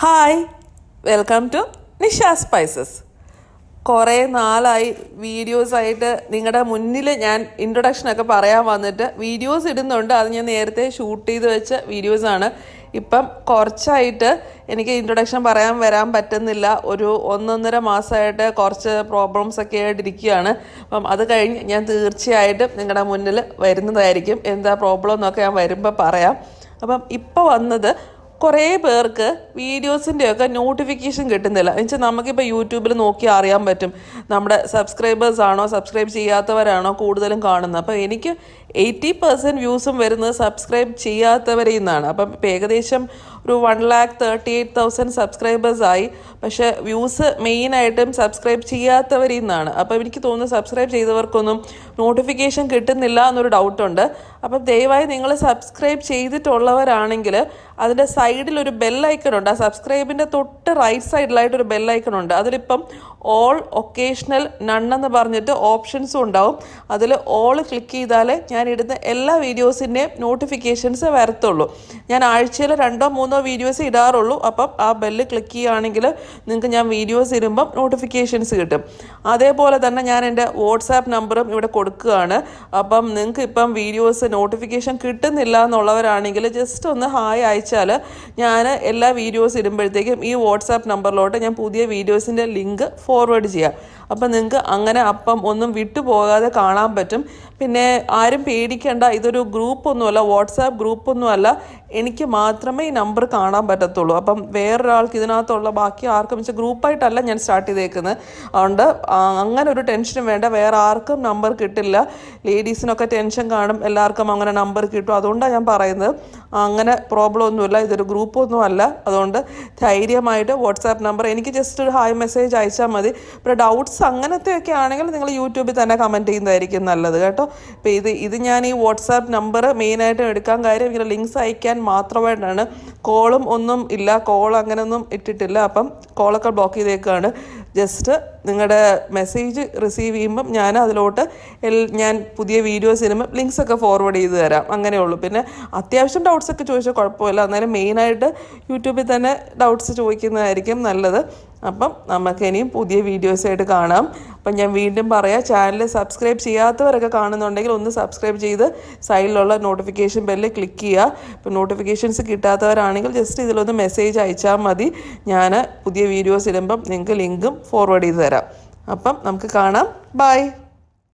Hi, welcome to Nisha spices. കുറേ നാളായി വീഡിയോസായിട്ട് നിങ്ങളുടെ മുന്നിൽ ഞാൻ ഇൻട്രൊഡക്ഷനൊക്കെ പറയാൻ വന്നിട്ട് വീഡിയോസ് ഇടുന്നുണ്ട്. അത് ഞാൻ നേരത്തെ ഷൂട്ട് ചെയ്ത് വെച്ച വീഡിയോസാണ്. ഇപ്പം കുറച്ചായിട്ട് എനിക്ക് ഇൻട്രൊഡക്ഷൻ പറയാൻ വരാൻ പറ്റുന്നില്ല. ഒരു 1.5 മാസമായിട്ട് കുറച്ച് പ്രോബ്ലംസ് ഒക്കെ ആയിട്ടിരിക്കുകയാണ്. അപ്പം അത് കഴിഞ്ഞ് ഞാൻ തീർച്ചയായിട്ടും നിങ്ങളുടെ മുന്നിൽ വരുന്നതായിരിക്കും. എന്താ പ്രോബ്ലം എന്നൊക്കെ ഞാൻ വരുമ്പോൾ പറയാം. അപ്പം ഇപ്പോൾ വന്നത്, കുറേ പേർക്ക് വീഡിയോസിൻ്റെയൊക്കെ നോട്ടിഫിക്കേഷൻ കിട്ടുന്നില്ല. എന്നുവെച്ചാൽ നമുക്കിപ്പോൾ യൂട്യൂബിൽ നോക്കി അറിയാൻ പറ്റും നമ്മുടെ സബ്സ്ക്രൈബേഴ്സാണോ സബ്സ്ക്രൈബ് ചെയ്യാത്തവരാണോ കൂടുതലും കാണുന്നത്. അപ്പോൾ എനിക്ക് 80% വ്യൂസും വരുന്നത് സബ്സ്ക്രൈബ് ചെയ്യാത്തവരിൽ നിന്നാണ്. അപ്പം ഇപ്പോൾ ഏകദേശം ഒരു 1,38,000 സബ്സ്ക്രൈബേഴ്സായി. പക്ഷേ വ്യൂസ് മെയിനായിട്ടും സബ്സ്ക്രൈബ് ചെയ്യാത്തവരിൽ നിന്നാണ്. അപ്പോൾ എനിക്ക് തോന്നുന്നു സബ്സ്ക്രൈബ് ചെയ്തവർക്കൊന്നും നോട്ടിഫിക്കേഷൻ കിട്ടുന്നില്ല എന്നൊരു ഡൗട്ടുണ്ട്. അപ്പം ദയവായി നിങ്ങൾ സബ്സ്ക്രൈബ് ചെയ്തിട്ടുള്ളവരാണെങ്കിൽ അതിൻ്റെ സൈഡിലൊരു ബെല്ലൈക്കൺ ഉണ്ട്. ആ സബ്സ്ക്രൈബിൻ്റെ തൊട്ട് റൈറ്റ് സൈഡിലായിട്ടൊരു ബെല്ലൈക്കൺ ഉണ്ട്. അതിലിപ്പം ഓൾ ഒക്കേഷണൽ നണ്ണെന്ന് പറഞ്ഞിട്ട് ഓപ്ഷൻസും ഉണ്ടാവും. അതിൽ ഓൾ ക്ലിക്ക് ചെയ്താൽ ഞാൻ ഇടുന്ന എല്ലാ വീഡിയോസിൻ്റെയും നോട്ടിഫിക്കേഷൻസ് വരത്തുള്ളൂ. ഞാൻ ആഴ്ചയിൽ 2-3 വീഡിയോസ് ഇടാറുള്ളൂ. അപ്പം ആ ബെല്ല് ക്ലിക്ക് ചെയ്യുകയാണെങ്കിൽ നിങ്ങൾക്ക് ഞാൻ വീഡിയോസ് ഇടുമ്പം നോട്ടിഫിക്കേഷൻസ് കിട്ടും. അതേപോലെ തന്നെ ഞാൻ എൻ്റെ വാട്സാപ്പ് നമ്പറും ഇവിടെ കൊടുക്കുകയാണ്. അപ്പം നിങ്ങൾക്ക് ഇപ്പം വീഡിയോസ് നോട്ടിഫിക്കേഷൻ കിട്ടുന്നില്ല എന്നുള്ളവരാണെങ്കിൽ ജസ്റ്റ് ഒന്ന് ഹായ് അയച്ചാൽ ഞാൻ എല്ലാ വീഡിയോസ് ഇടുമ്പോഴത്തേക്കും ഈ വാട്സാപ്പ് നമ്പറിലോട്ട് ഞാൻ പുതിയ വീഡിയോസിൻ്റെ ലിങ്ക് ഫോർവേഡ് ചെയ്യാം. അപ്പം നിങ്ങൾക്ക് അങ്ങനെ അപ്പം ഒന്നും വിട്ടുപോകാതെ കാണാൻ പറ്റും. പിന്നെ ആരും പേടിക്കേണ്ട, ഇതൊരു ഗ്രൂപ്പൊന്നുമല്ല, വാട്സാപ്പ് ഗ്രൂപ്പൊന്നുമല്ല. എനിക്ക് മാത്രമേ ഈ നമ്പർ കാണാൻ പറ്റത്തുള്ളൂ. അപ്പം വേറൊരാൾക്ക് ഇതിനകത്തുള്ള ബാക്കി ആർക്കും വെച്ചാൽ ഗ്രൂപ്പായിട്ടല്ല ഞാൻ സ്റ്റാർട്ട് ചെയ്തേക്കുന്നത്. അതുകൊണ്ട് അങ്ങനെ ഒരു ടെൻഷനും വേണ്ട. വേറെ ആർക്കും നമ്പർ കിട്ടില്ല. ലേഡീസിനൊക്കെ ടെൻഷൻ കാണും, എല്ലാവർക്കും അങ്ങനെ നമ്പർ കിട്ടും. അതുകൊണ്ടാണ് ഞാൻ പറയുന്നത്. അങ്ങനെ പ്രോബ്ലം ഒന്നുമില്ല, ഇതൊരു ഗ്രൂപ്പൊന്നും അല്ല. അതുകൊണ്ട് ധൈര്യമായിട്ട് വാട്സാപ്പ് നമ്പർ എനിക്ക് ജസ്റ്റ് ഒരു ഹായ് മെസ്സേജ് അയച്ചാൽ മതി. ഇപ്പോൾ ഡൗട്ട്സ് അങ്ങനത്തെയൊക്കെ ആണെങ്കിൽ നിങ്ങൾ യൂട്യൂബിൽ തന്നെ കമൻറ്റ് ചെയ്യുന്നതായിരിക്കും നല്ലത് കേട്ടോ. ഇപ്പോൾ ഇത് ഞാൻ ഈ വാട്സാപ്പ് നമ്പർ മെയിനായിട്ട് എടുക്കാൻ കാര്യം ഇങ്ങനെ ലിങ്ക്സ് അയക്കാൻ മാത്രമായിട്ടാണ്. കോളും ഒന്നും ഇല്ല, കോൾ അങ്ങനെയൊന്നും ഇട്ടിട്ടില്ല. അപ്പം കോളൊക്കെ ബ്ലോക്ക് ചെയ്തേക്കാണ്. ജസ്റ്റ് നിങ്ങളുടെ മെസ്സേജ് റിസീവ് ചെയ്യുമ്പം ഞാൻ അതിലോട്ട് ഞാൻ പുതിയ വീഡിയോസ് ഇടുമ്പം ലിങ്ക്സൊക്കെ ഫോർവേഡ് ചെയ്ത് തരാം. അങ്ങനെയുള്ളൂ. പിന്നെ അത്യാവശ്യം ഡൗട്ട്സൊക്കെ ചോദിച്ചാൽ കുഴപ്പമില്ല. എന്നാലും മെയിനായിട്ട് യൂട്യൂബിൽ തന്നെ ഡൗട്ട്സ് ചോദിക്കുന്നതായിരിക്കും നല്ലത്. അപ്പം നമുക്ക് ഇനിയും പുതിയ വീഡിയോസായിട്ട് കാണാം. അപ്പം ഞാൻ വീണ്ടും പറയാം, ചാനൽ സബ്സ്ക്രൈബ് ചെയ്യാത്തവരൊക്കെ കാണുന്നുണ്ടെങ്കിൽ ഒന്ന് സബ്സ്ക്രൈബ് ചെയ്ത് സൈഡിലുള്ള നോട്ടിഫിക്കേഷൻ ബെല്ല് ക്ലിക്ക് ചെയ്യുക. ഇപ്പം നോട്ടിഫിക്കേഷൻസ് കിട്ടാത്തവരാണെങ്കിൽ ജസ്റ്റ് ഇതിലൊന്ന് മെസ്സേജ് അയച്ചാൽ മതി. ഞാൻ പുതിയ വീഡിയോസ് ഇടുമ്പം നിങ്ങൾക്ക് ലിങ്കും ഫോർവേഡ് ചെയ്ത് തരാം. അപ്പം നമുക്ക് കാണാം. ബൈ.